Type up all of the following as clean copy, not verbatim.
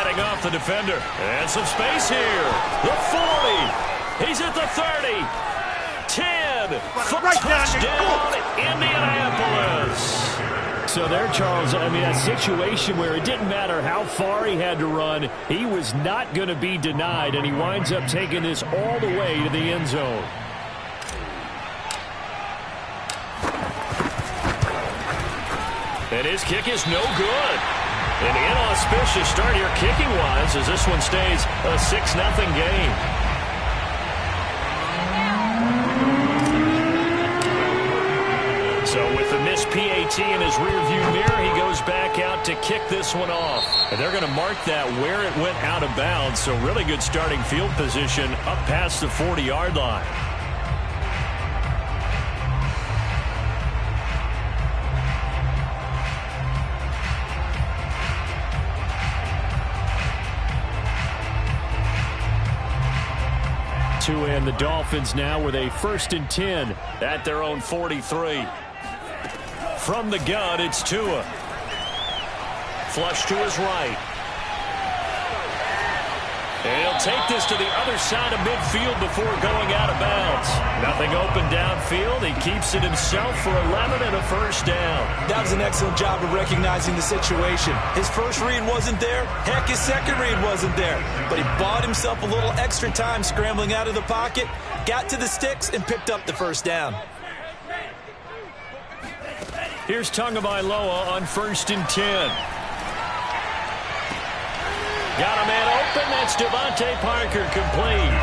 cutting off the defender. And some space here. The 40. He's at the 30. 10. Touchdown, Indianapolis. So there, Charles, I mean, a situation where it didn't matter how far he had to run. He was not going to be denied, and he winds up taking this all the way to the end zone. And his kick is no good. An inauspicious start here kicking-wise as this one stays a 6-0 game. So with the missed PAT in his rearview mirror, he goes back out to kick this one off. And they're going to mark that where it went out of bounds. So really good starting field position up past the 40-yard line. And the Dolphins now with a 1st and 10 at their own 43. From the gun, it's Tua. Flush to his right. And he'll take this to the other side of midfield before going out of bounds. Nothing open downfield. He keeps it himself for 11 and a 1st down. That was an excellent job of recognizing the situation. His first read wasn't there. Heck, his second read wasn't there. But he bought himself a little extra time scrambling out of the pocket, got to the sticks, and picked up the 1st down. Here's Tagovailoa on 1st and 10. Got a man open. That's Devontae Parker complete.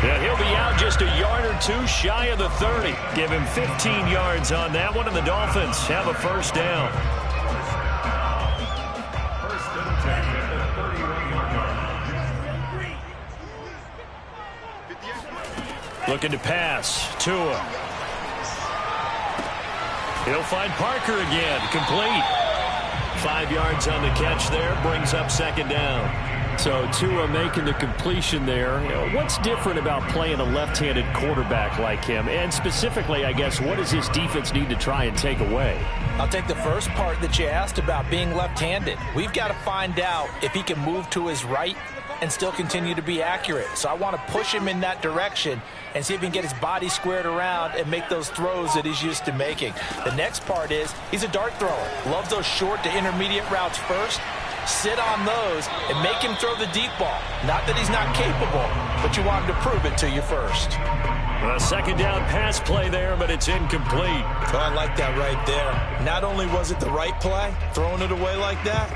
Yeah, he'll be out just a yard or two shy of the 30. Give him 15 yards on that one, and the Dolphins have a 1st down. Looking to pass. Tua. He'll find Parker again. Complete. 5 yards on the catch there. Brings up 2nd down. So Tua making the completion there. You know, what's different about playing a left-handed quarterback like him? And specifically, I guess, what does this defense need to try and take away? I'll take the first part that you asked about being left-handed. We've got to find out if he can move to his right and still continue to be accurate. So I want to push him in that direction and see if he can get his body squared around and make those throws that he's used to making. The next part is he's a dart thrower. Loves those short to intermediate routes first. Sit on those and make him throw the deep ball. Not that he's not capable, but you want him to prove it to you first. A 2nd down pass play there, but it's incomplete. Oh, I like that right there. Not only was it the right play, throwing it away like that,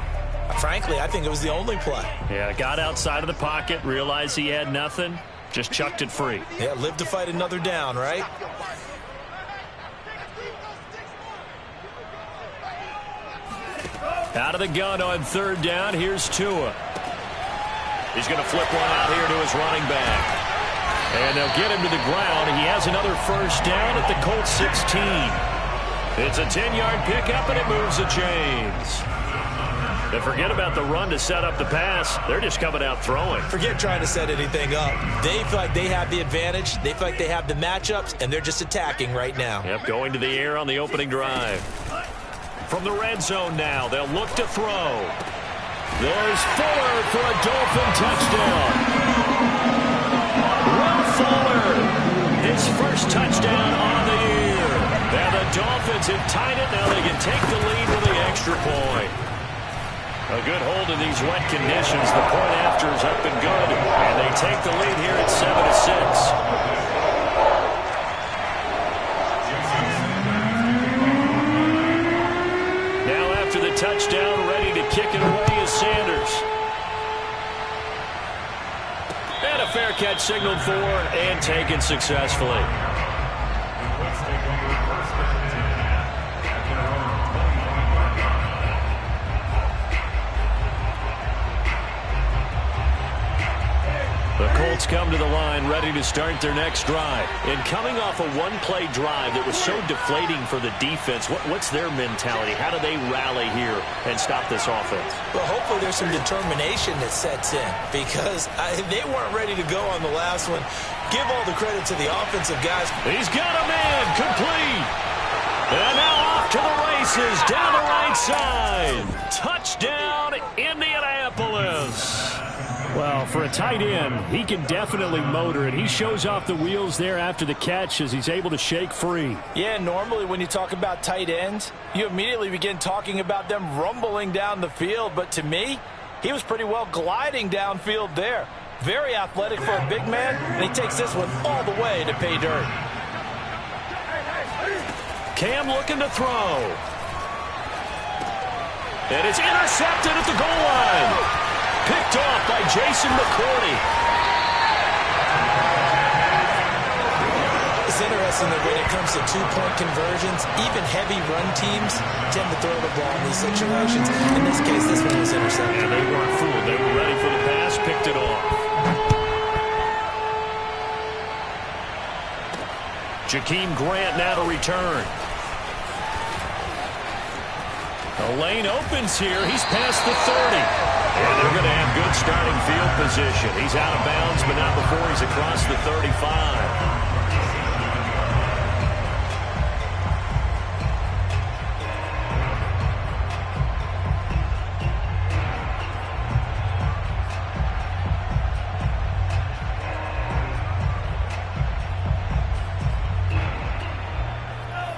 frankly, I think it was the only play. Yeah, got outside of the pocket, realized he had nothing, just chucked it free. Yeah, live to fight another down, right? Out of the gun on 3rd down, here's Tua. He's going to flip one out here to his running back. And they'll get him to the ground. He has another 1st down at the Colts 16. It's a 10-yard pickup, and it moves the chains. And forget about the run to set up the pass. They're just coming out throwing. Forget trying to set anything up. They feel like they have the advantage. They feel like they have the matchups, and they're just attacking right now. Yep, going to the air on the opening drive. From the red zone now, they'll look to throw. There's Fuller for a Dolphin touchdown. Will Fuller, his 1st touchdown on the year. Now the Dolphins have tied it. Now they can take the lead with the extra point. A good hold in these wet conditions. The point after is up and good. And they take the lead here at 7-6. Touchdown, ready to kick it away is Sanders. And a fair catch signaled for and taken successfully. The Colts come to the line ready to start their next drive. And coming off a one-play drive that was so deflating for the defense, what's their mentality? How do they rally here and stop this offense? Well, hopefully there's some determination that sets in because they weren't ready to go on the last one. Give all the credit to the offensive guys. He's got a man complete. And now off to the races down the right side. Touchdown, Indianapolis. Well, for a tight end, he can definitely motor it. He shows off the wheels there after the catch as he's able to shake free. Yeah, normally when you talk about tight ends, you immediately begin talking about them rumbling down the field. But to me, he was pretty well gliding downfield there. Very athletic for a big man, and he takes this one all the way to pay dirt. Cam looking to throw. And it's intercepted at the goal line. Picked off by Jason McCourty. It's interesting that when it comes to two-point conversions, even heavy run teams tend to throw the ball in these situations. In this case, this one was intercepted. Yeah, they weren't fooled. They were ready for the pass, picked it off. Jakeem Grant now to return. The lane opens here. He's past the 30. And they're going to have good starting field position. He's out of bounds, but not before he's across the 35.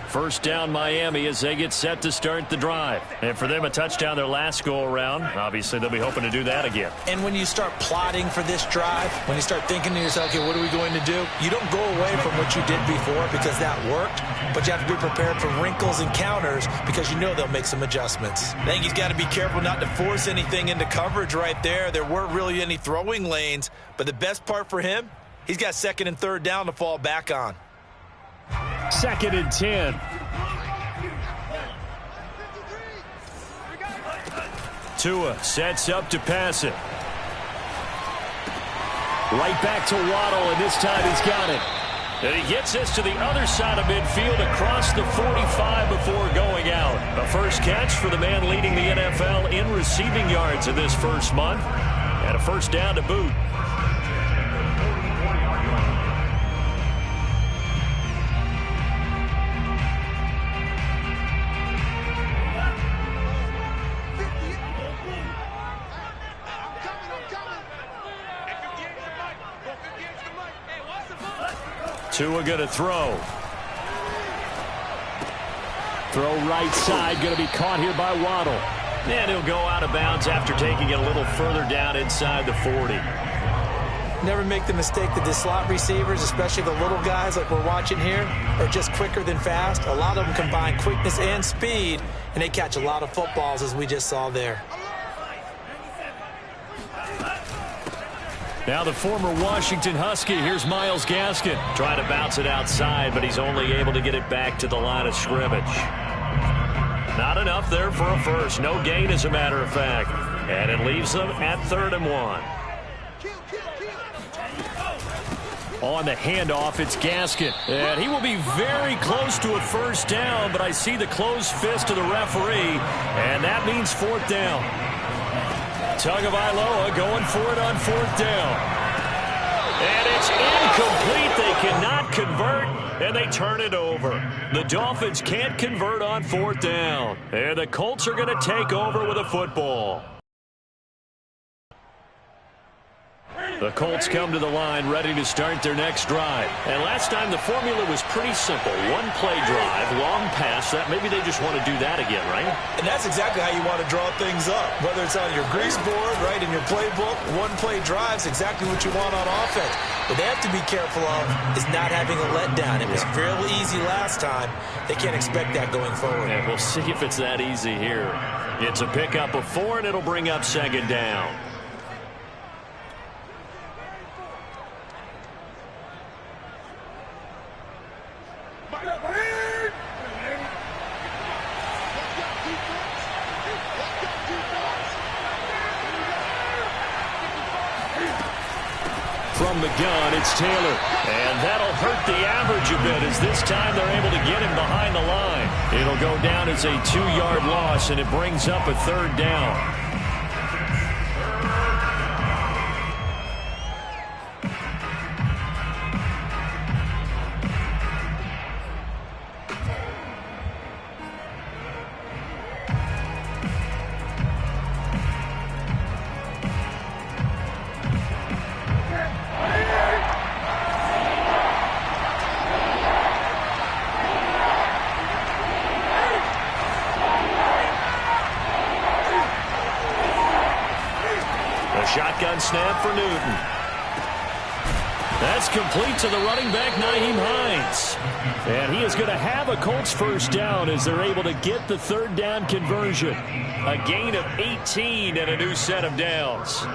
First down Miami as they get set to start the drive. And for them, a touchdown their last go-around. Obviously, they'll be hoping to do that again. And when you start plotting for this drive, when you start thinking to yourself, okay, what are we going to do? You don't go away from what you did before because that worked, but you have to be prepared for wrinkles and counters because you know they'll make some adjustments. I think he's got to be careful not to force anything into coverage right there. There weren't really any throwing lanes, but the best part for him, he's got second and third down to fall back on. 2nd and 10. Tua sets up to pass it. Right back to Waddle, and this time he's got it. And he gets this to the other side of midfield across the 45 before going out. A first catch for the man leading the NFL in receiving yards in this first month. And a first down to boot. Tua going to throw. Throw right side, going to be caught here by Waddle. And he'll go out of bounds after taking it a little further down inside the 40. Never make the mistake that the slot receivers, especially the little guys like we're watching here, are just quicker than fast. A lot of them combine quickness and speed, and they catch a lot of footballs, as we just saw there. Now the former Washington Husky, here's Myles Gaskin. Trying to bounce it outside, but he's only able to get it back to the line of scrimmage. Not enough there for a first. No gain, as a matter of fact. And it leaves them at 3rd and 1. On the handoff, it's Gaskin. And he will be very close to a first down, but I see the closed fist of the referee, and that means 4th down. Tagovailoa going for it on 4th down. And it's incomplete. They cannot convert, and they turn it over. The Dolphins can't convert on 4th down. And the Colts are going to take over with a football. The Colts come to the line ready to start their next drive. And last time the formula was pretty simple. One play drive, long pass. That maybe they just want to do that again, right? And that's exactly how you want to draw things up. Whether it's on your grease board, right, in your playbook, one play drive is exactly what you want on offense. What they have to be careful of is not having a letdown. It was fairly easy last time. They can't expect that going forward. Yeah, we'll see if it's that easy here. It's a pickup of 4, and it'll bring up 2nd down. From the gun, it's Taylor. And that'll hurt the average a bit as this time they're able to get him behind the line. It'll go down as a 2-yard loss, and it brings up a 3rd down. shotgun snap for Newton. That's complete to the running back, Nyheim Hines. And he is going to have a Colts first down as they're able to get the third down conversion. A gain of 18 and a new set of downs.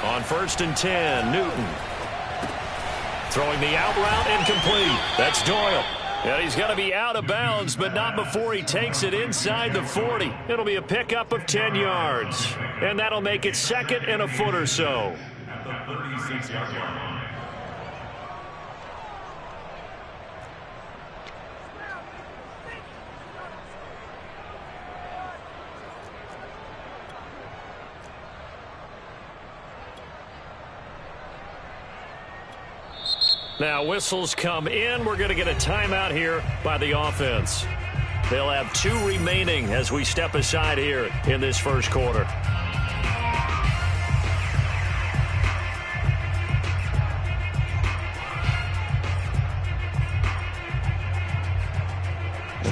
On 1st and 10, Newton. Throwing the out route, incomplete. That's Doyle. And he's going to be out of bounds, but not before he takes it inside the 40. It'll be a pickup of 10 yards. And that'll make it 2nd and a foot or so. At the 36-yard line. Now whistles come in. We're going to get a timeout here by the offense. They'll have 2 remaining as we step aside here in this first quarter.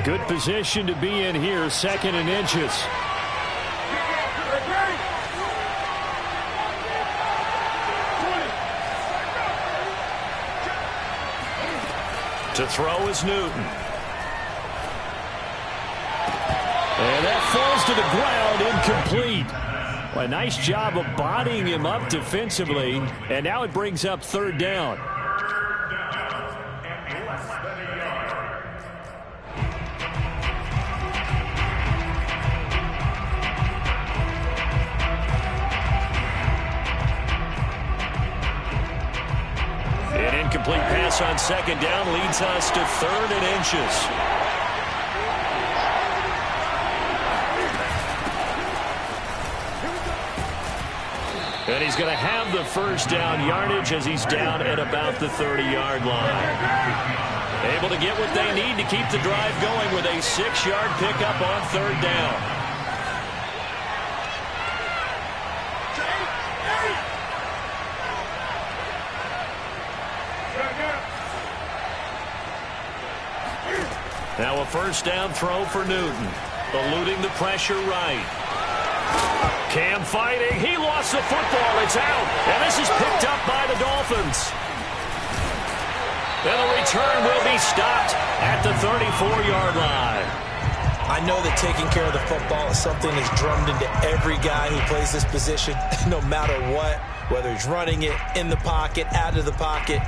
Good position to be in here, 2nd and inches. To throw is Newton. And that falls to the ground, incomplete. Well, a nice job of bodying him up defensively. And now it brings up 3rd down. Incomplete pass on 2nd down leads us to 3rd and inches. And he's going to have the first down yardage as he's down at about the 30-yard line. Able to get what they need to keep the drive going with a 6-yard pickup on 3rd down. Now a first down throw for Newton. Eluding the pressure right. Cam fighting. He lost the football. It's out. And this is picked up by the Dolphins. And the return will be stopped at the 34-yard line. I know that taking care of the football is something that's drummed into every guy who plays this position, no matter what, whether he's running it, in the pocket, out of the pocket.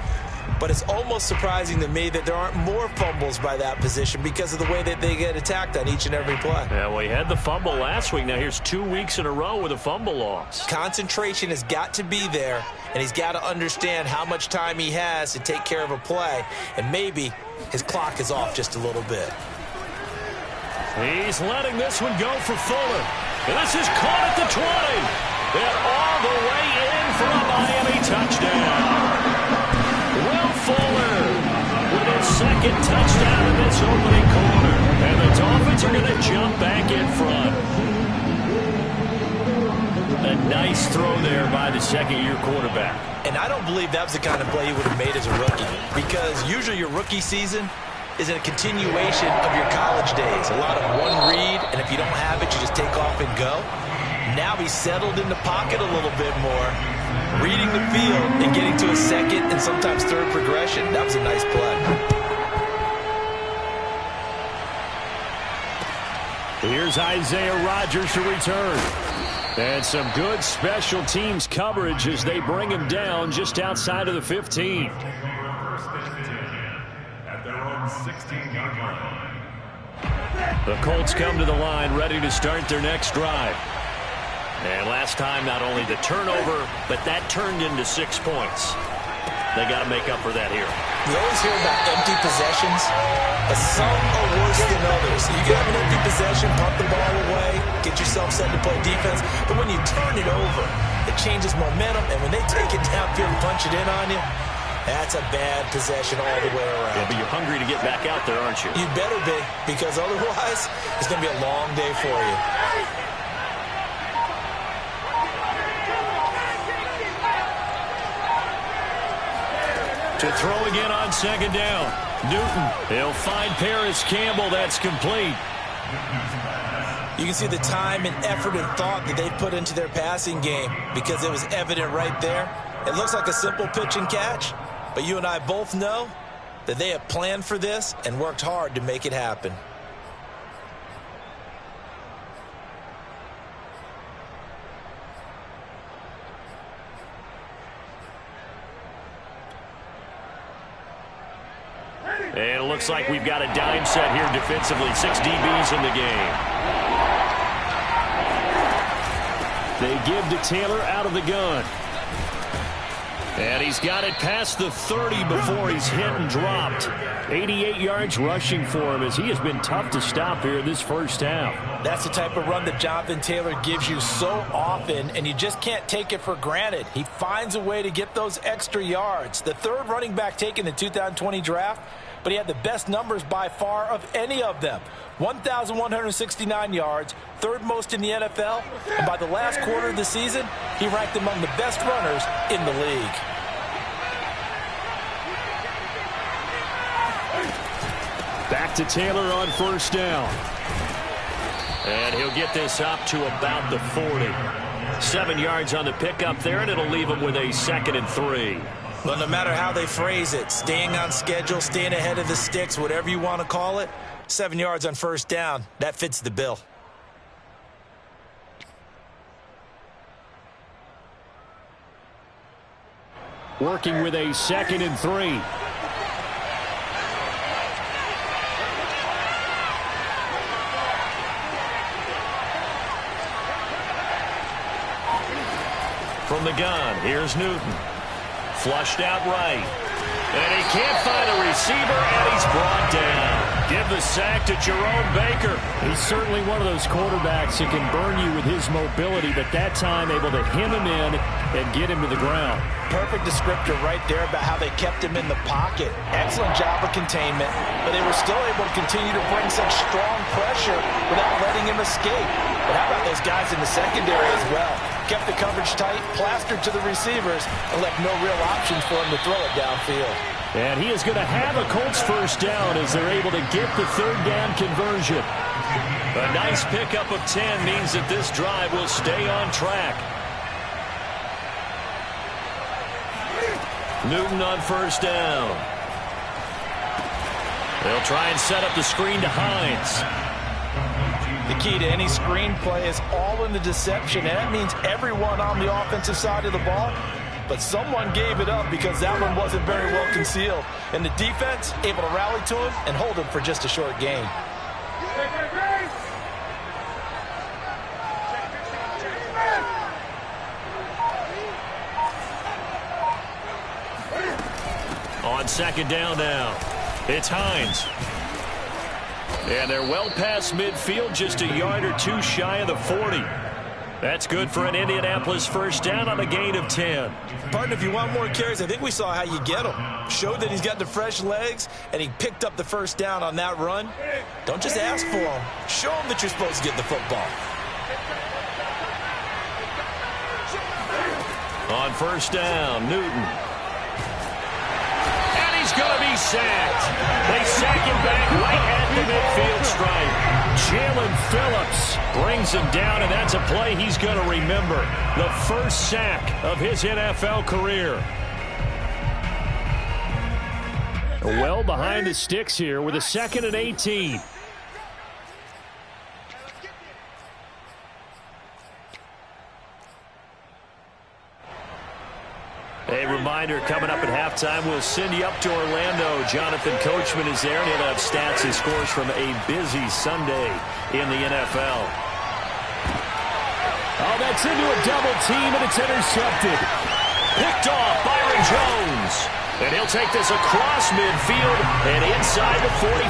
But it's almost surprising to me that there aren't more fumbles by that position because of the way that they get attacked on each and every play. Yeah, well, he had the fumble last week. Now here's 2 weeks in a row with a fumble loss. Concentration has got to be there, and he's got to understand how much time he has to take care of a play, and maybe his clock is off just a little bit. He's letting this one go for Fuller. And this is caught at the 20. And all the way in for a Miami touchdown. Will Fuller with his 2nd touchdown in this opening quarter. And the Dolphins are going to jump back in front. A nice throw there by the 2nd-year quarterback. And I don't believe that was the kind of play he would have made as a rookie. Because usually your rookie season is a continuation of your college days. A lot of one read, and if you don't have it, you just take off and go. Now he's settled in the pocket a little bit more, reading the field and getting to a 2nd and sometimes 3rd progression. That was a nice play. Here's Isaiah Rodgers to return. And some good special teams coverage as they bring him down just outside of the 15. At their own 16-yard line. The Colts come to the line ready to start their next drive. And last time, not only the turnover, but that turned into 6 points. They got to make up for that here. You always hear about empty possessions, but some are worse than others. You can have an empty possession, pump the ball away, get yourself set to play defense, but when you turn it over, it changes momentum, and when they take it downfield and punch it in on you, That's a bad possession all the way around. Yeah, but you're hungry to get back out there, aren't you? You better be, because otherwise it's going to be a long day for you. To throw again on second down. Newton, he'll find Paris Campbell. That's complete. You can see the time and effort and thought that they put into their passing game because it was evident right there. It looks like a simple pitch and catch, but you and I both know that they have planned for this and worked hard to make it happen. And it looks like we've got a dime set here defensively. 6 DBs in the game. They give to Taylor out of the gun. And he's got it past the 30 before he's hit and dropped. 88 yards rushing for him as he has been tough to stop here this first half. That's the type of run that Jonathan Taylor gives you so often, and you just can't take it for granted. He finds a way to get those extra yards. The third running back taken in the 2020 draft, but he had the best numbers by far of any of them. 1,169 yards, third most in the NFL, and by the last quarter of the season, he ranked among the best runners in the league. Back to Taylor on first down. And he'll get this up to about the 40. 7 yards on the pickup there, and it'll leave him with a 2nd and 3. But no matter how they phrase it, staying on schedule, staying ahead of the sticks, whatever you want to call it, 7 yards on first down, that fits the bill. Working with a 2nd and 3. From the gun, here's Newton. Flushed out right. And he can't find a receiver, and he's brought down. Give the sack to Jerome Baker. He's certainly one of those quarterbacks that can burn you with his mobility, but that time able to hem him in and get him to the ground. Perfect descriptor right there about how they kept him in the pocket. Excellent job of containment, but they were still able to continue to bring such strong pressure without letting him escape. But how about those guys in the secondary as well? Kept the coverage tight, plastered to the receivers, and left no real options for him to throw it downfield. And he is going to have a Colts first down as they're able to get the third down conversion. A nice pickup of 10 means that this drive will stay on track. Newton on first down. They'll try and set up the screen to Hines. The key to any screen play is all in the deception, and that means everyone on the offensive side of the ball. But someone gave it up because that one wasn't very well concealed. And the defense able to rally to him and hold him for just a short gain. On second down now, it's Hines. And they're well past midfield, just a yard or two shy of the 40. That's good for an Indianapolis first down on a gain of 10. Partner, if you want more carries, I think we saw how you get him. Showed that he's got the fresh legs, and he picked up the first down on that run. Don't just ask for him. Show him that you're supposed to get the football. On first down, Newton. And he's going to be sacked. They sack him back right at the midfield stripe. Jalen Phillips brings him down, and that's a play he's going to remember. The first sack of his NFL career. Well behind the sticks here with a 2nd and 18. A reminder, coming up at halftime, we'll send you up to Orlando. Jonathan Coachman is there, and he'll have stats and scores from a busy Sunday in the NFL. Oh, that's into a double team, and it's intercepted. Picked off Byron Jones. And he'll take this across midfield and inside the 45.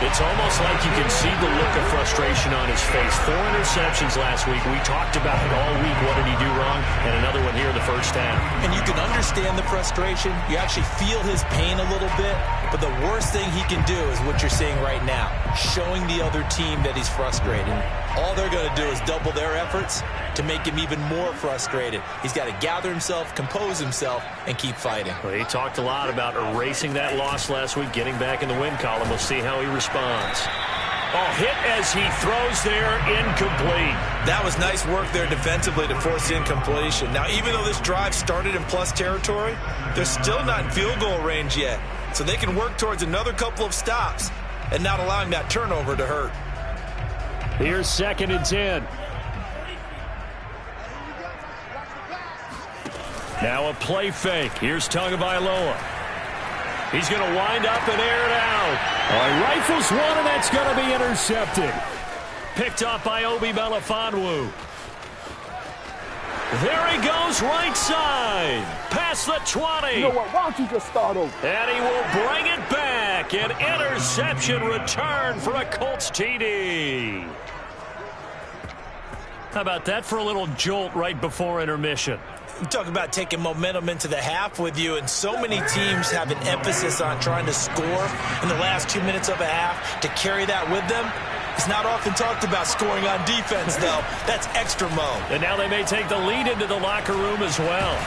It's almost like you can see the look of frustration on his face. 4 interceptions last week. We talked about it all week. What did he do wrong? And another one here in the first half. And you can understand the frustration. You actually feel his pain a little bit. But the worst thing he can do is what you're seeing right now, showing the other team that he's frustrated. All they're going to do is double their efforts to make him even more frustrated. He's got to gather himself, compose himself, and keep fighting. Well, he talked a lot about erasing that loss last week, getting back in the win column. We'll see how he responds. Oh, hit as he throws there, incomplete. That was nice work there defensively to force the incompletion. Now, even though this drive started in plus territory, they're still not in field goal range yet. So they can work towards another couple of stops and not allowing that turnover to hurt. Here's 2nd and 10. Now a play fake. Here's Tagovailoa. He's going to wind up and air it out. He rifles one, and that's going to be intercepted. Picked up by Obi Melifonwu. There he goes, right side. Past the 20. You know what? Why don't you just start over? And he will bring it back. An interception return for a Colts TD. How about that for a little jolt right before intermission? You talk about taking momentum into the half with you, and so many teams have an emphasis on trying to score in the last 2 minutes of a half to carry that with them. It's not often talked about scoring on defense, though. That's extra mode. And now they may take the lead into the locker room as well.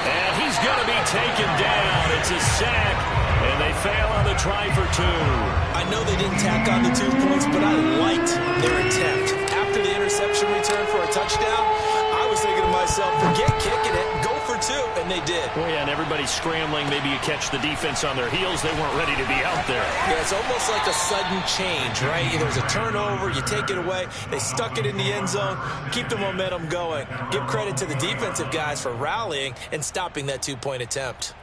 And he's going to be taken down. It's a sack, and they fail on the try for 2. I know they didn't tack on the 2 points, but I liked their attempt. After the interception return for a touchdown, I was thinking to myself, forget kicking it, go for 2, and they did. Well, yeah, and everybody's scrambling. Maybe you catch the defense on their heels. They weren't ready to be out there. Yeah, it's almost like a sudden change, right? There's a turnover, you take it away. They stuck it in the end zone. Keep the momentum going. Give credit to the defensive guys for rallying and stopping that 2-point attempt.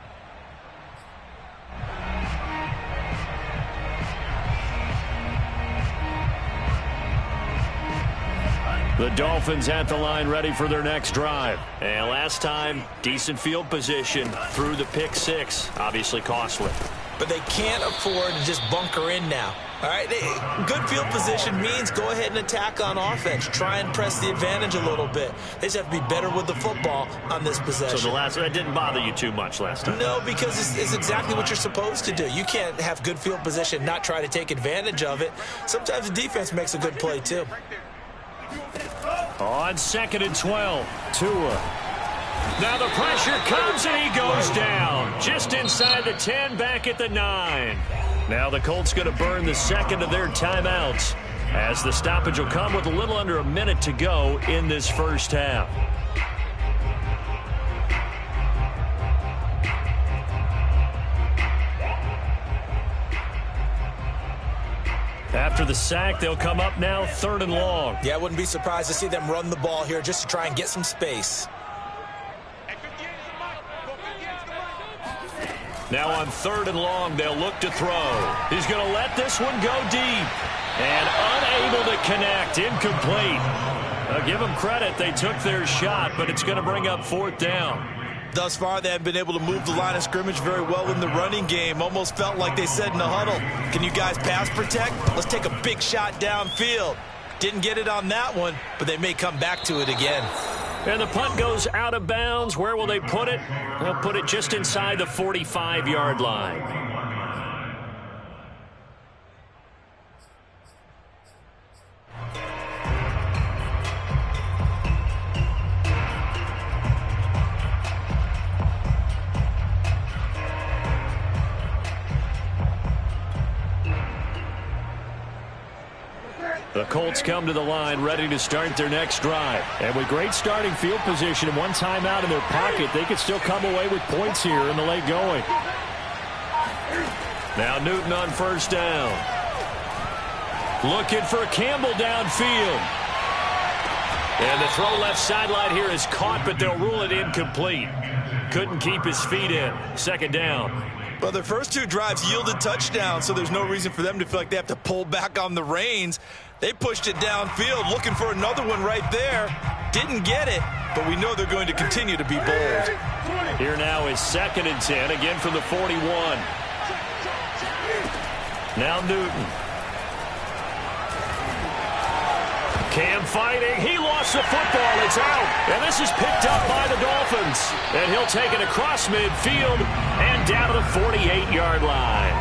The Dolphins at the line, ready for their next drive. And last time, decent field position through the pick 6. Obviously costly. But they can't afford to just bunker in now. All right, good field position means go ahead and attack on offense. Try and press the advantage a little bit. They just have to be better with the football on this possession. So that didn't bother you too much last time? No, because it's exactly what you're supposed to do. You can't have good field position, not try to take advantage of it. Sometimes the defense makes a good play, too. On 2nd and 12, Tua. Now the pressure comes and he goes down. Just inside the 10, back at the 9. Now the Colts going to burn the second of their timeouts as the stoppage will come with a little under a minute to go in this first half. After the sack, they'll come up now 3rd and long. Yeah, I wouldn't be surprised to see them run the ball here just to try and get some space. Now on 3rd and long, they'll look to throw. He's going to let this one go deep. And unable to connect, incomplete. I'll give them credit, they took their shot, but it's going to bring up 4th down. Thus far, they have been able to move the line of scrimmage very well in the running game. Almost felt like they said in the huddle, can you guys pass protect? Let's take a big shot downfield. Didn't get it on that one, but they may come back to it again. And the punt goes out of bounds. Where will they put it? They'll put it just inside the 45-yard line. The Colts come to the line ready to start their next drive. And with great starting field position and one timeout in their pocket, they could still come away with points here in the late going. Now Newton on 1st down. Looking for Campbell downfield. And the throw left sideline here is caught, but they'll rule it incomplete. Couldn't keep his feet in. 2nd down. Well, their first 2 drives yielded touchdowns, so there's no reason for them to feel like they have to pull back on the reins. They pushed it downfield, looking for another one right there. Didn't get it, but we know they're going to continue to be bold. Here now is 2nd and 10, again from the 41. Now Newton. Cam fighting. He lost the football. It's out. And this is picked up by the Dolphins. And he'll take it across midfield and down to the 48-yard line.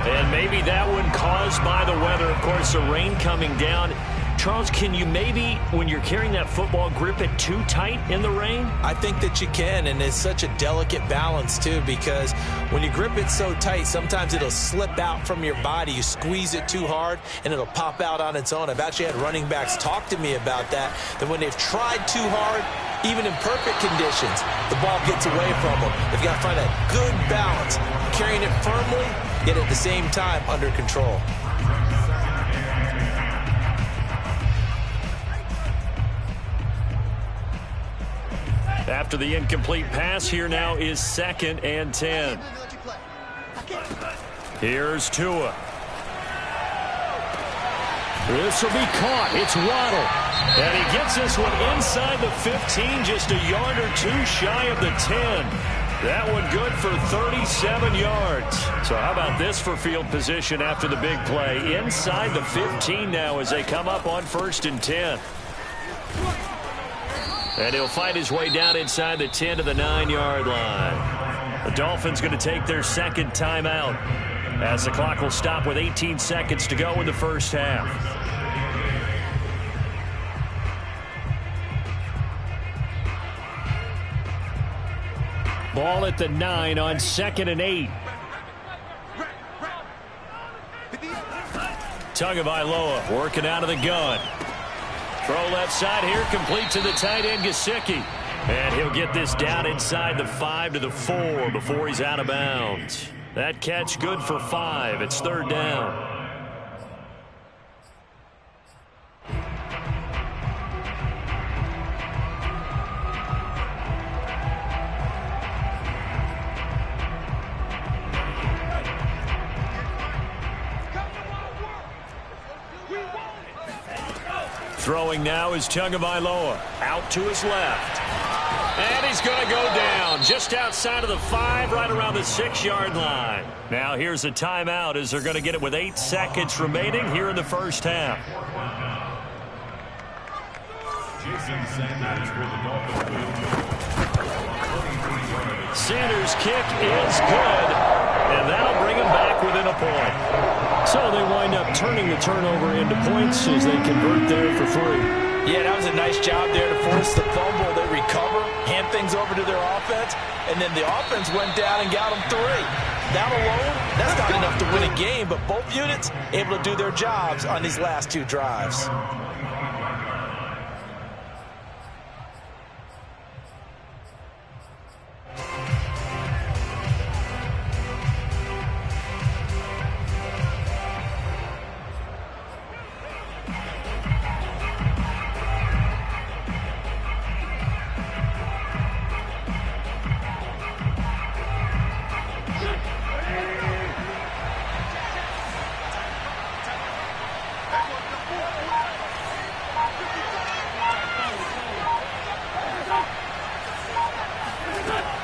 And maybe that one caused by the weather. Of course, the rain coming down. Charles, can you maybe, when you're carrying that football, grip it too tight in the rain? I think that you can, and it's such a delicate balance, too, because when you grip it so tight, sometimes it'll slip out from your body. You squeeze it too hard, and it'll pop out on its own. I've actually had running backs talk to me about that when they've tried too hard, even in perfect conditions, the ball gets away from them. They've got to find that good balance, carrying it firmly, yet at the same time under control. After the incomplete pass, here now is 2nd and 10. Here's Tua. This will be caught. It's Waddle. And he gets this one inside the 15, just a yard or two shy of the 10. That one good for 37 yards. So how about this for field position after the big play? Inside the 15 now as they come up on 1st and 10. And he'll fight his way down inside the 10 to the 9-yard line. The Dolphins going to take their 2nd timeout as the clock will stop with 18 seconds to go in the first half. Ball at the 9 on 2nd and 8. Tagovailoa working out of the gun. Throw left side here, complete to the tight end, Gesicki. And he'll get this down inside the 5 to the 4 before he's out of bounds. That catch good for 5. It's 3rd down. Throwing now is Tagovailoa. Out to his left. And he's going to go down just outside of the 5, right around the 6-yard line. Now here's a timeout as they're going to get it with 8 seconds remaining here in the first half. Sanders' kick is good, and that'll bring him back within a point. So they wind up turning the turnover into points as they convert there for 3. Yeah, that was a nice job there to force the fumble. They recover, hand things over to their offense, and then the offense went down and got them 3. That alone, that's not enough to win a game, but both units able to do their jobs on these last 2 drives.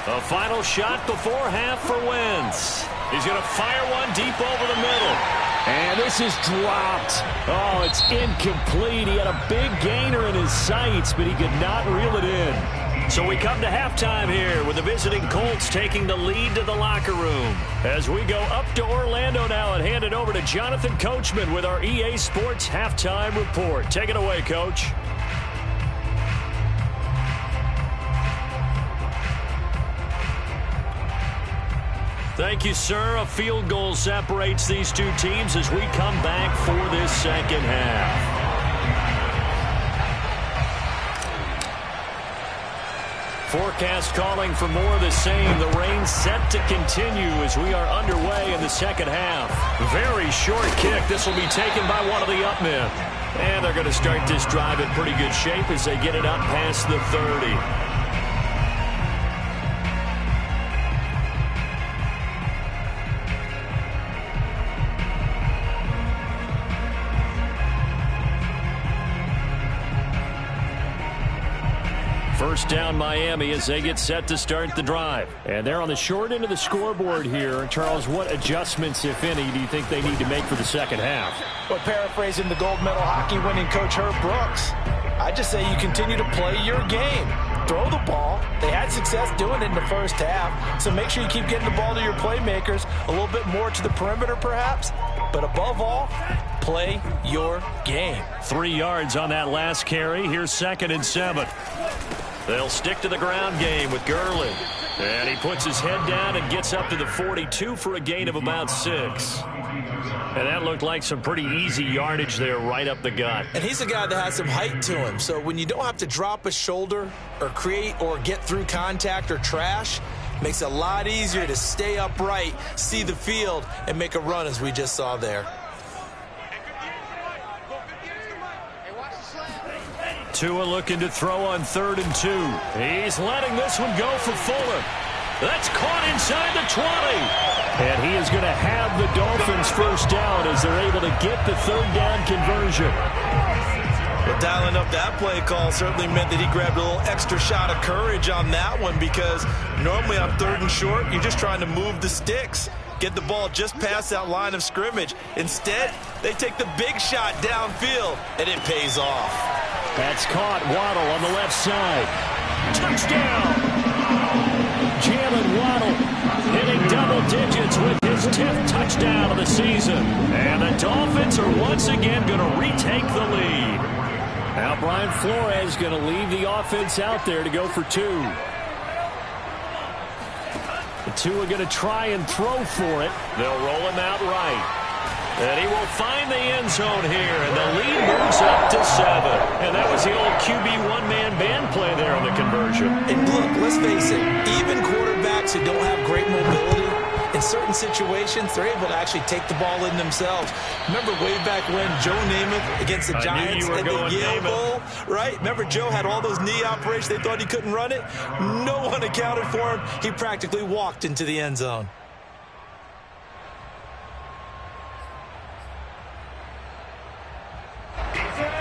A final shot before half for Wentz. He's going to fire one deep over the middle. And this is dropped. Oh, it's incomplete. He had a big gainer in his sights, but he could not reel it in. So we come to halftime here with the visiting Colts taking the lead to the locker room. As we go up to Orlando now and hand it over to Jonathan Coachman with our EA Sports Halftime Report. Take it away, Coach. Thank you, sir. A field goal separates these 2 teams as we come back for this second half. Forecast calling for more of the same. The rain set to continue as we are underway in the second half. Very short kick. This will be taken by one of the up men. And they're going to start this drive in pretty good shape as they get it up past the 30. first down Miami as they get set to start the drive. And they're on the short end of the scoreboard here. Charles, what adjustments, if any, do you think they need to make for the second half? Well, paraphrasing the gold medal hockey winning coach Herb Brooks, I just say you continue to play your game. Throw the ball. They had success doing it in the first half, so make sure you keep getting the ball to your playmakers, a little bit more to the perimeter perhaps, but above all, play your game. 3 yards on that last carry. Here's 2nd and 7. They'll stick to the ground game with Gurley. And he puts his head down and gets up to the 42 for a gain of about 6. And that looked like some pretty easy yardage there right up the gut. And he's a guy that has some height to him. So when you don't have to drop a shoulder or create or get through contact or trash, makes it a lot easier to stay upright, see the field, and make a run as we just saw there. Tua looking to throw on 3rd and 2. He's letting this one go for Fuller. That's caught inside the 20. And he is going to have the Dolphins first down as they're able to get the 3rd down conversion. Well, dialing up that play call certainly meant that he grabbed a little extra shot of courage on that one, because normally on 3rd and short, you're just trying to move the sticks, get the ball just past that line of scrimmage. Instead, they take the big shot downfield, and it pays off. That's caught. Waddle on the left side. Touchdown! Jalen Waddle hitting double digits with his 10th touchdown of the season. And the Dolphins are once again going to retake the lead. Now Brian Flores going to leave the offense out there to go for 2. The 2 are going to try and throw for it. They'll roll him out right. And he will find the end zone here, and the lead moves up to 7. And that was the old QB one-man band play there on the conversion. And look, let's face it, even quarterbacks who don't have great mobility, in certain situations, they're able to actually take the ball in themselves. Remember way back when Joe Namath against the Giants at the Yale Bowl, right? Remember Joe had all those knee operations. They thought he couldn't run it. No one accounted for him. He practically walked into the end zone.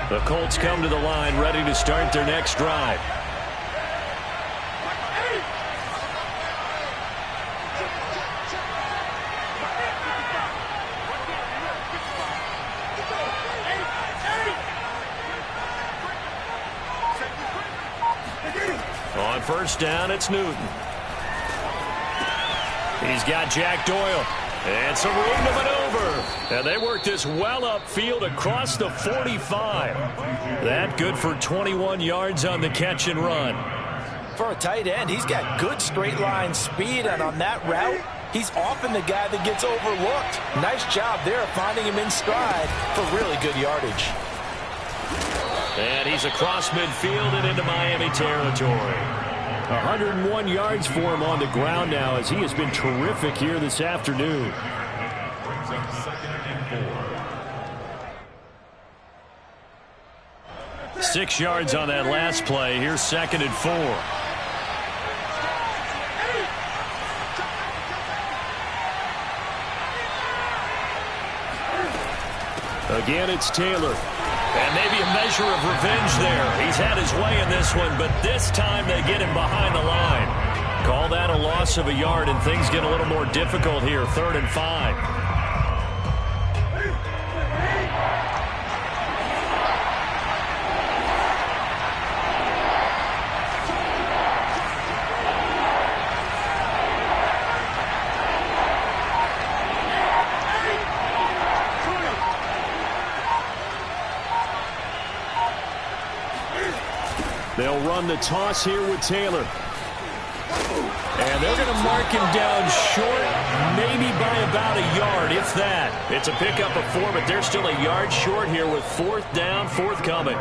The Colts come to the line, ready to start their next drive. On first down, it's Newton. He's got Jack Doyle. And some room to maneuver. And they work this well upfield across the 45. That good for 21 yards on the catch and run. For a tight end, he's got good straight line speed, and on that route, he's often the guy that gets overlooked. Nice job there finding him in stride for really good yardage. And he's across midfield and into Miami territory. 101 yards for him on the ground now, as he has been terrific here this afternoon. 6 yards on that last play. Here's 2nd and 4. Again, it's Taylor. And maybe a measure of revenge there. He's had his way in this one, but this time they get him behind the line. Call that a loss of a yard, and things get a little more difficult here. 3rd and 5. They'll run the toss here with Taylor. And they're going to mark him down short, maybe by about a yard, if that. It's a pickup of 4, but they're still a yard short here with 4th down, forthcoming.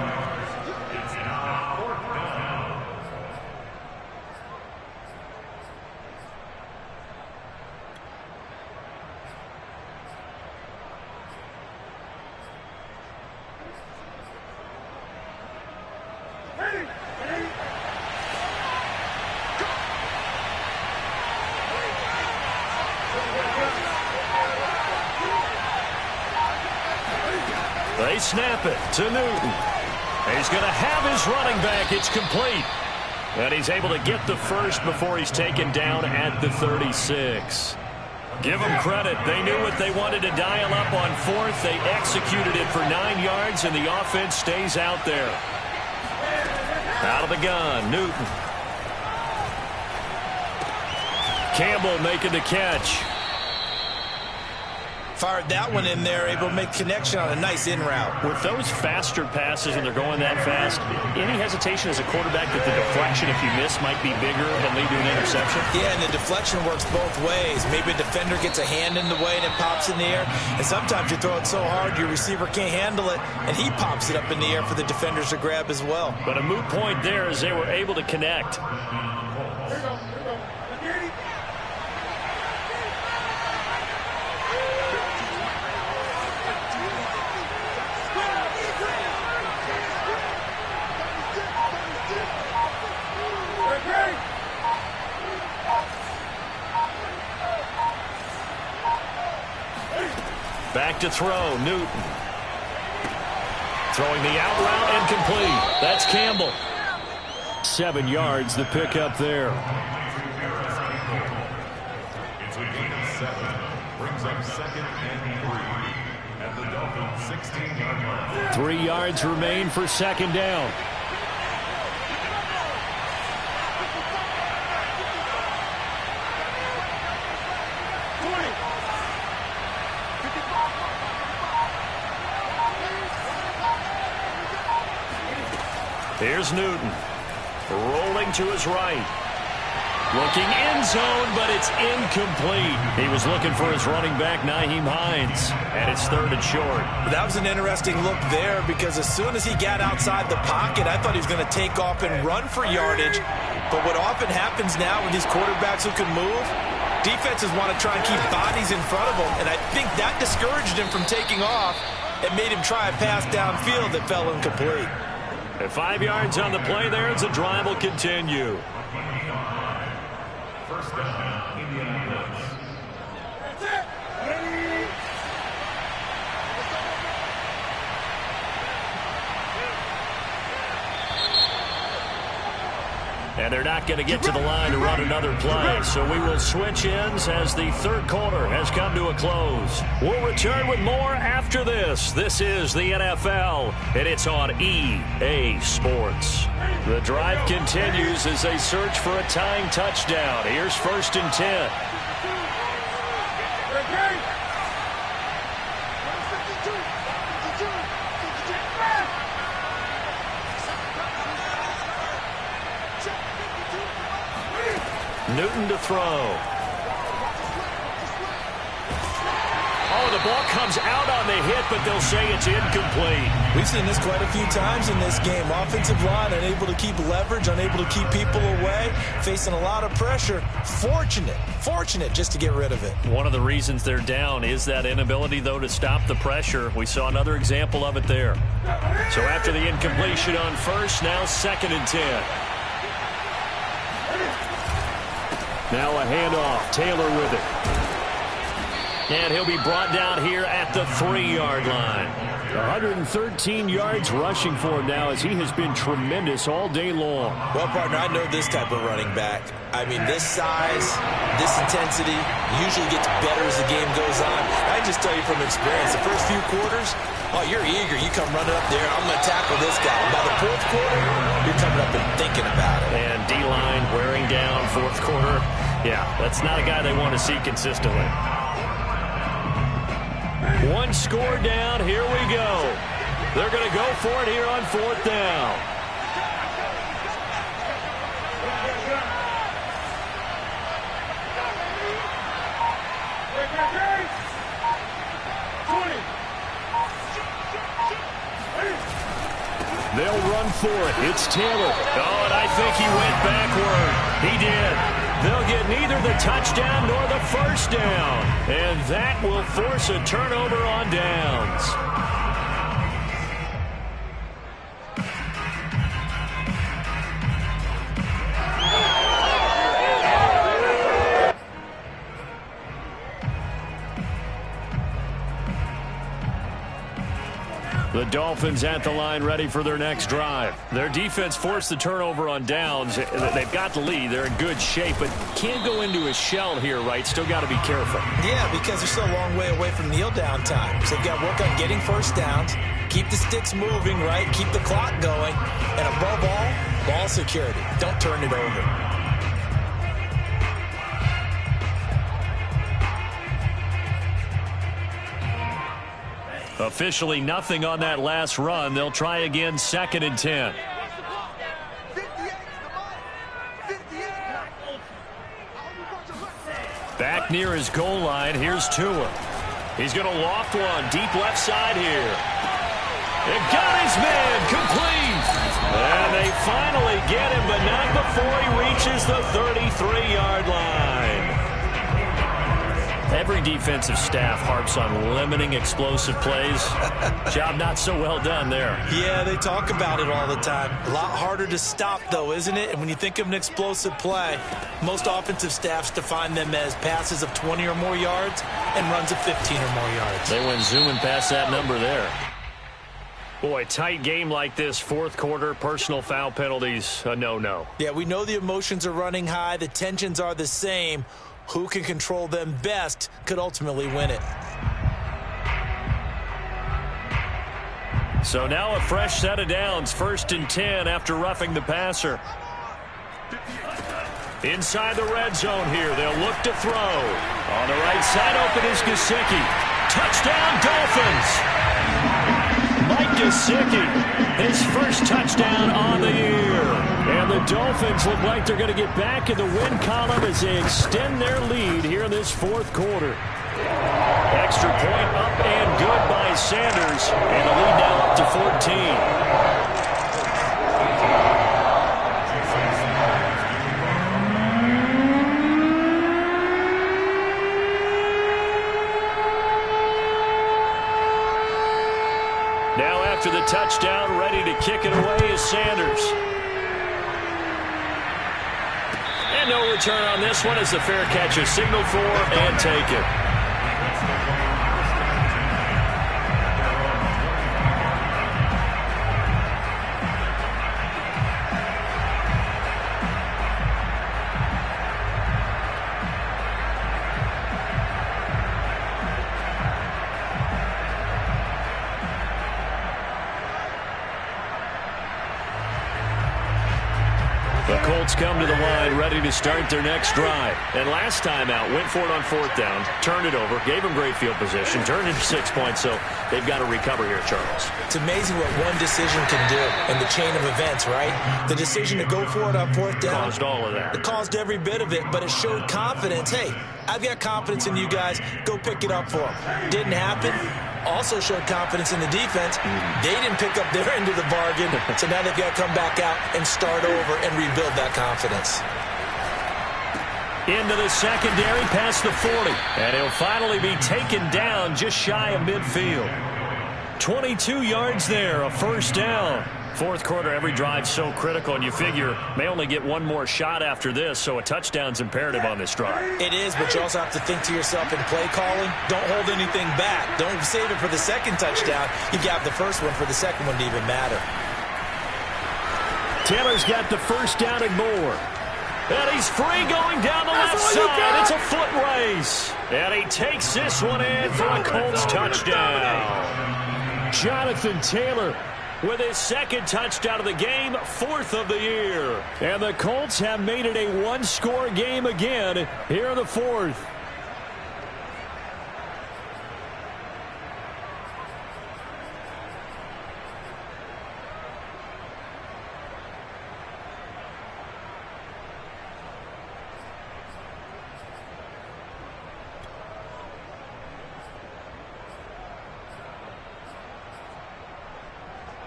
They snap it to Newton. He's going to have his running back. It's complete. And he's able to get the first before he's taken down at the 36. Give them credit. They knew what they wanted to dial up on fourth. They executed it for 9 yards, and the offense stays out there. Out of the gun, Newton. Campbell making the catch. Fired that one in there, able to make connection on a nice in route. With those faster passes and they're going that fast, any hesitation as a quarterback that the deflection, if you miss, might be bigger and lead to an interception? Yeah, and the deflection works both ways. Maybe a defender gets a hand in the way and it pops in the air. And sometimes you throw it so hard your receiver can't handle it, and he pops it up in the air for the defenders to grab as well. But a moot point there as they were able to connect. Back to throw, Newton. Throwing the out route and complete. That's Campbell. 7 yards, the pickup there. It's a gain of 7. Brings up 2nd and 3. At the Dolphins' 16-yard line. 3 yards remain for 2nd down. Here's Newton, rolling to his right. Looking end zone, but it's incomplete. He was looking for his running back, Nyheim Hines, and it's 3rd and short. That was an interesting look there because as soon as he got outside the pocket, I thought he was going to take off and run for yardage. But what often happens now with these quarterbacks who can move, defenses want to try and keep bodies in front of them, and I think that discouraged him from taking off and made him try a pass downfield that fell incomplete. At 5 yards on the play there as the drive will continue. First down, Indianapolis. And they're not going to get to the line to run another play. So we will switch ends as the 3rd quarter has come to a close. We'll return with more after this. This is the NFL, and it's on EA Sports. The drive continues as they search for a tying touchdown. Here's 1st and 10. Newton to throw. Oh, the ball comes out on the hit, but they'll say it's incomplete. We've seen this quite a few times in this game. Offensive line unable to keep leverage, unable to keep people away, facing a lot of pressure. Fortunate just to get rid of it. One of the reasons they're down is that inability, though, to stop the pressure. We saw another example of it there. So after the incompletion on first, now 2nd and 10. Now a handoff. Taylor with it. And he'll be brought down here at the 3-yard line. 113 yards rushing for him now as he has been tremendous all day long. Well, partner, I know this type of running back. I mean, this size, this intensity usually gets better as the game goes on. I just tell you from experience, the first few quarters, oh, you're eager. You come running up there, I'm going to tackle this guy. And by the 4th quarter, you're coming up and thinking about it. And D-line wearing down 4th quarter. Yeah, that's not a guy they want to see consistently. 1 score down. Here we go. They're going to go for it here on 4th down. They'll run for it. It's Taylor. Oh, and I think he went backward. He did. They'll get neither the touchdown nor the first down. And that will force a turnover on downs. The Dolphins at the line ready for their next drive. Their defense forced the turnover on downs. They've got the lead. They're in good shape, but can't go into a shell here, right? Still got to be careful. Yeah, because they're still a long way away from kneel down time. So they've got to work on getting first downs, keep the sticks moving, right? Keep the clock going. And above all, ball security. Don't turn it over. Officially nothing on that last run. They'll try again, 2nd and 10. Back near his goal line, here's Tua. He's going to loft one, deep left side here. It got his man, complete. And they finally get him, but not before he reaches the 33-yard line. Every defensive staff harps on limiting explosive plays. Job not so well done there. Yeah, they talk about it all the time. A lot harder to stop, though, isn't it? And when you think of an explosive play, most offensive staffs define them as passes of 20 or more yards and runs of 15 or more yards. They went zooming past that number there. Boy, tight game like this, fourth quarter, personal foul penalties, a no-no. Yeah, we know the emotions are running high. The tensions are the same. Who can control them best could ultimately win it. So now a fresh set of downs, 1st and 10 after roughing the passer. Inside the red zone here, they'll look to throw. On the right side, open is Gesicki. Touchdown, Dolphins! Mike Gesicki, his first touchdown on the year. And the Dolphins look like they're going to get back in the win column as they extend their lead here in this fourth quarter. Extra point up and good by Sanders. And the lead now up to 14. Now after the touchdown, ready to kick it away is Sanders. And no return on this one as the fair catch is signaled for and taken. The Colts come to the line ready to start their next drive. And last time out, went for it on 4th down, turned it over, gave them great field position, turned into 6 points, so they've got to recover here, Charles. It's amazing what one decision can do in the chain of events, right? The decision to go for it on 4th down. Caused all of that. It caused every bit of it, but it showed confidence. Hey, I've got confidence in you guys. Go pick it up for them. Didn't happen. Also showed confidence in the defense. They didn't pick up their end of the bargain, so now they've got to come back out and start over and rebuild that confidence. Into the secondary, past the 40. And he'll finally be taken down just shy of midfield. 22 yards there, a first down. Fourth quarter, every drive so critical, and you figure may only get one more shot after this, so a touchdown's imperative on this drive. It is, but you also have to think to yourself in play calling, don't hold anything back. Don't save it for the second touchdown. You got the first one for the second one to even matter. Taylor's got the first down and more. And he's free going down the left side. It's a foot race. And he takes this one in for a Colts touchdown. Jonathan Taylor with his second touchdown of the game, 4th of the year. And the Colts have made it a one-score game again here in the 4th.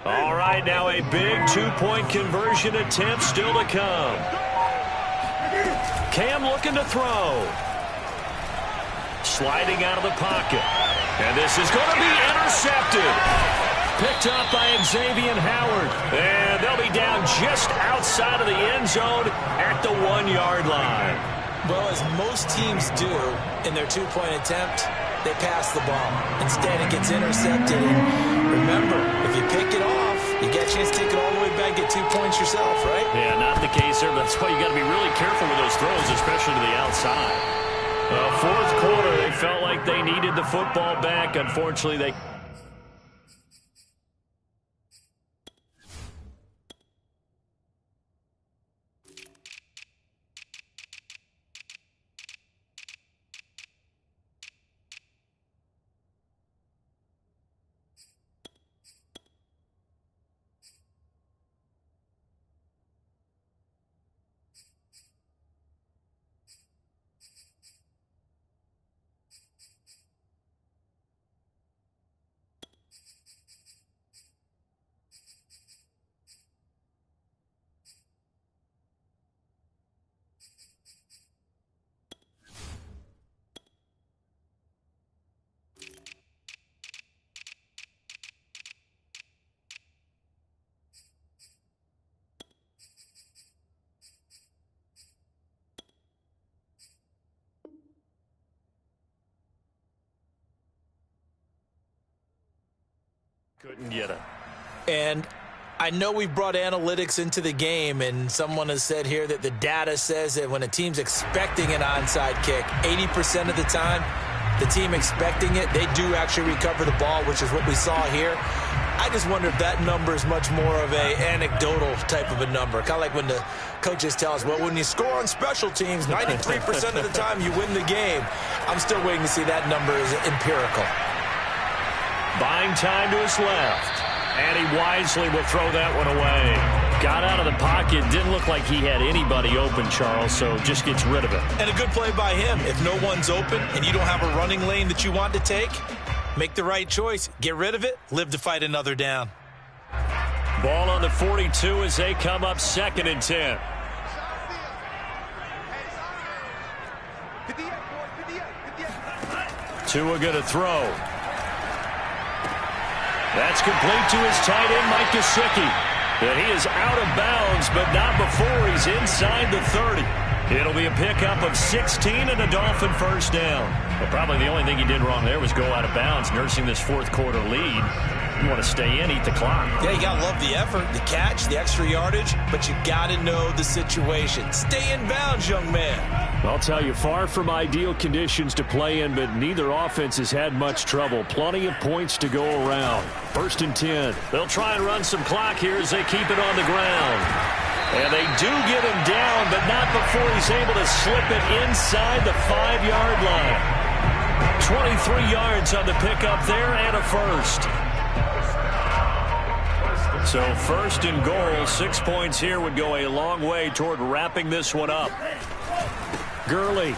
All right, now a big two-point conversion attempt still to come. Cam looking to throw. Sliding out of the pocket. And this is going to be intercepted. Picked up by Xavier Howard. And they'll be down just outside of the end zone at the 1-yard line. Well, as most teams do in their two-point attempt, they pass the ball. Instead, it gets intercepted. And Remember, if you pick it off, you get a chance to take it all the way back, get 2 points yourself, right? Yeah, not the case there, but that's why you got to be really careful with those throws, especially to the outside. Fourth quarter, they felt like they needed the football back. Unfortunately, they... couldn't get it. And I know we brought analytics into the game, and someone has said here that the data says that when a team's expecting an onside kick, 80% of the time, the team expecting it, they do actually recover the ball, which is what we saw here. I just wonder if that number is much more of a anecdotal type of a number. Kind of like when the coaches tell us, well, when you score on special teams, 93% of the time you win the game. I'm still waiting to see that number is empirical. Buying time to his left. And he wisely will throw that one away. Got out of the pocket. Didn't look like he had anybody open, Charles, so just gets rid of it. And a good play by him. If no one's open and you don't have a running lane that you want to take, make the right choice. Get rid of it. Live to fight another down. Ball on the 42 as they come up 2nd and 10. Tua going to throw. That's complete to his tight end, Mike Gesicki. And he is out of bounds, but not before he's inside the 30. It'll be a pickup of 16 and a Dolphin first down. But probably the only thing he did wrong there was go out of bounds, nursing this fourth quarter lead. You want to stay in, eat the clock. Yeah, you got to love the effort, the catch, the extra yardage, but you got to know the situation. Stay in bounds, young man. I'll tell you, far from ideal conditions to play in, but neither offense has had much trouble. Plenty of points to go around. 1st and 10. They'll try and run some clock here as they keep it on the ground. And they do get him down, but not before he's able to slip it inside the 5-yard line. 23 yards on the pickup there and a first. So 1st and goal, 6 points here would go a long way toward wrapping this one up. Gurley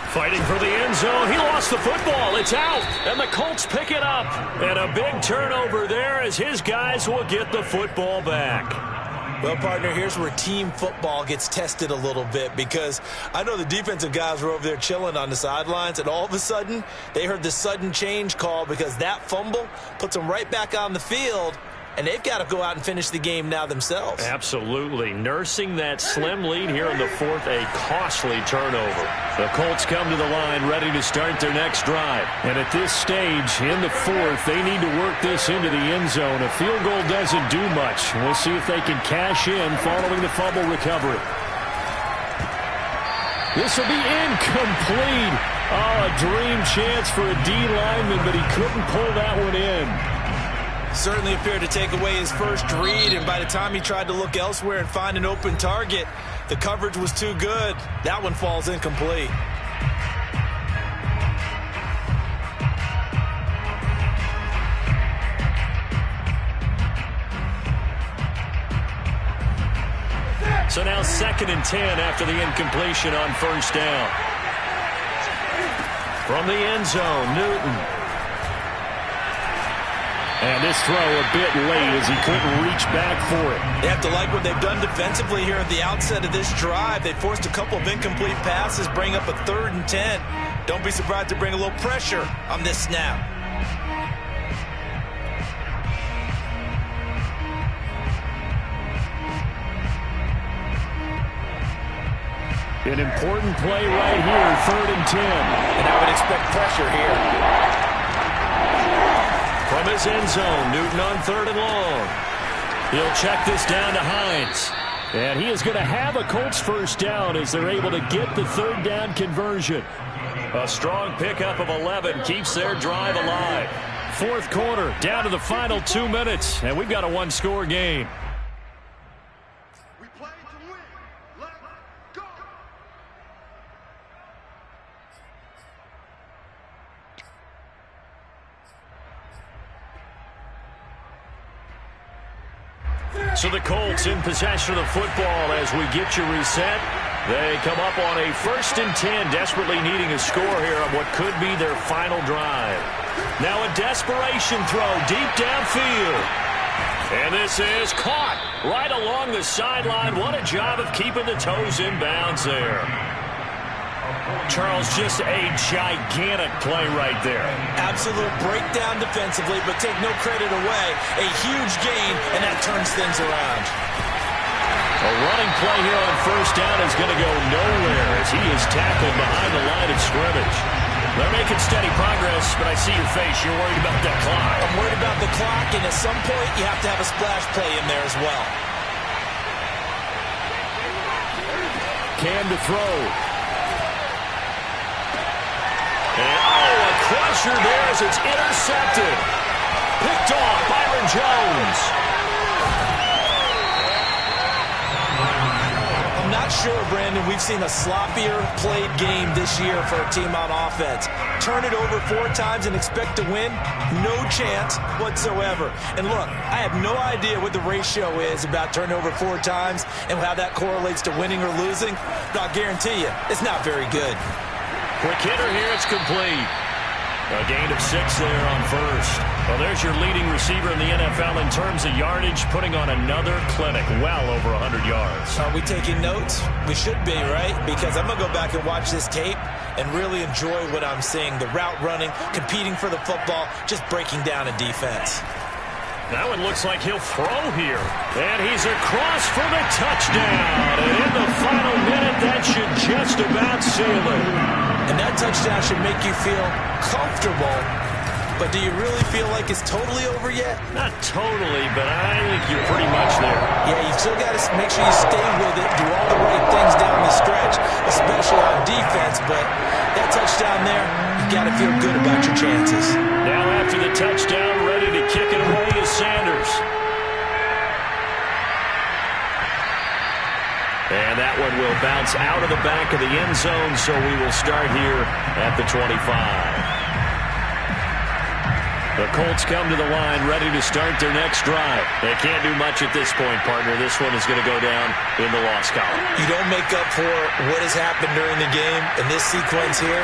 fighting for the end zone. He lost the football. It's out. And the Colts pick it up. And a big turnover there as his guys will get the football back. Well, partner, here's where team football gets tested a little bit, because I know the defensive guys were over there chilling on the sidelines, and all of a sudden they heard the sudden change call because that fumble puts them right back on the field. And they've got to go out and finish the game now themselves. Absolutely. Nursing that slim lead here in the 4th, a costly turnover. The Colts come to the line ready to start their next drive. And at this stage, in the 4th, they need to work this into the end zone. A field goal doesn't do much. We'll see if they can cash in following the fumble recovery. This will be incomplete. Oh, a dream chance for a D lineman, but he couldn't pull that one in. Certainly appeared to take away his first read, and by the time he tried to look elsewhere and find an open target, the coverage was too good. That one falls incomplete. So now 2nd and 10 after the incompletion on first down. From the end zone, Newton. And this throw a bit late as he couldn't reach back for it. They have to like what they've done defensively here at the outset of this drive. They forced a couple of incomplete passes, bring up a 3rd and 10. Don't be surprised to bring a little pressure on this snap. An important play right here, 3rd and 10. And I would expect pressure here. From his end zone, Newton on 3rd and long. He'll check this down to Hines. And he is going to have a Colts first down as they're able to get the 3rd down conversion. A strong pickup of 11 keeps their drive alive. 4th quarter, down to the final 2 minutes, and we've got a one-score game. We play to win. Let's go. So the Colts in possession of the football as we get you reset. They come up on a 1st and 10, desperately needing a score here on what could be their final drive. Now a desperation throw deep downfield. And this is caught right along the sideline. What a job of keeping the toes in bounds there. Charles, just a gigantic play right there. Absolute breakdown defensively, but take no credit away. A huge gain, and that turns things around. A running play here on 1st down is going to go nowhere as he is tackled behind the line of scrimmage. They're making steady progress, but I see your face. You're worried about that clock. I'm worried about the clock, and at some point, you have to have a splash play in there as well. Cam to throw. And, a crusher there as it's intercepted. Picked off Byron Jones. I'm not sure, Brandon, we've seen a sloppier played game this year for a team on offense. Turn it over 4 times and expect to win? No chance whatsoever. And look, I have no idea what the ratio is about turnover 4 times and how that correlates to winning or losing, but I'll guarantee you, it's not very good. Quick hitter here, it's complete. A gain of 6 there on 1st. Well, there's your leading receiver in the NFL in terms of yardage, putting on another clinic, well over 100 yards. Are we taking notes? We should be, right? Because I'm going to go back and watch this tape and really enjoy what I'm seeing. The route running, competing for the football, just breaking down a defense. Now it looks like he'll throw here. And he's across for the touchdown. And in the final minute, that should just about seal it. And that touchdown should make you feel comfortable. But do you really feel like it's totally over yet? Not totally, but I think you're pretty much there. Yeah, you still got to make sure you stay with it, do all the right things down the stretch, especially on defense. But that touchdown there, you got to feel good about your chances. Now after the touchdown, ready to kick it away is Sanders. And that one will bounce out of the back of the end zone, so we will start here at the 25. The Colts come to the line, ready to start their next drive. They can't do much at this point, partner. This one is going to go down in the loss column. You don't make up for what has happened during the game in this sequence here.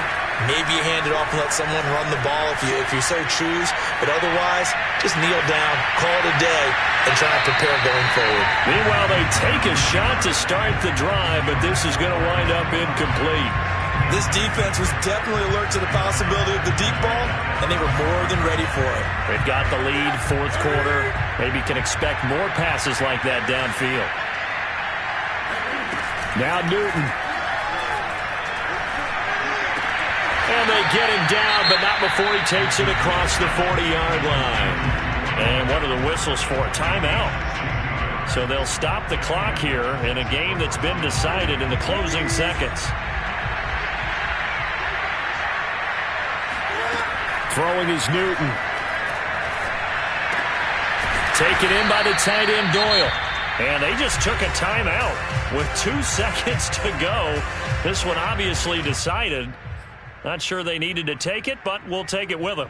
Maybe you hand it off and let someone run the ball if you so choose. But otherwise, just kneel down, call it a day, and try and prepare going forward. Meanwhile, they take a shot to start the drive, but this is going to wind up incomplete. This defense was definitely alert to the possibility of the deep ball, and they were more than ready for it. They've got the lead, 4th quarter. Maybe can expect more passes like that downfield. Now Newton. And they get him down, but not before he takes it across the 40-yard line. And what are the whistles for? Timeout. So they'll stop the clock here in a game that's been decided in the closing seconds. Throwing is Newton. Taken in by the tight end Doyle. And they just took a timeout with 2 seconds to go. This one obviously decided. Not sure they needed to take it, but we'll take it with them.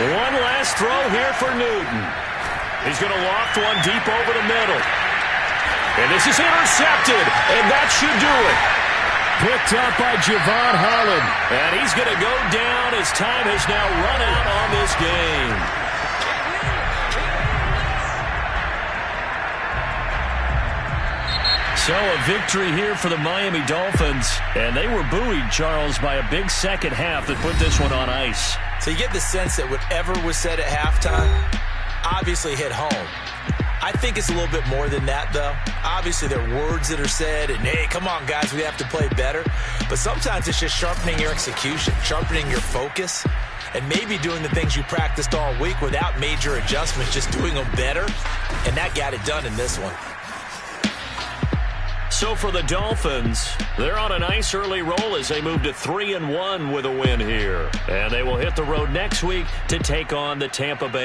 One last throw here for Newton. He's going to loft one deep over the middle. And this is intercepted, and that should do it. Picked up by Javon Holland. And he's going to go down as time has now run out on this game. So a victory here for the Miami Dolphins. And they were buoyed, Charles, by a big second half that put this one on ice. So you get the sense that whatever was said at halftime obviously hit home. I think it's a little bit more than that, though. Obviously, there are words that are said, and, hey, come on, guys, we have to play better. But sometimes it's just sharpening your execution, sharpening your focus, and maybe doing the things you practiced all week without major adjustments, just doing them better. And that got it done in this one. So for the Dolphins, they're on a nice early roll as they move to 3-1 with a win here. And they will hit the road next week to take on the Tampa Bay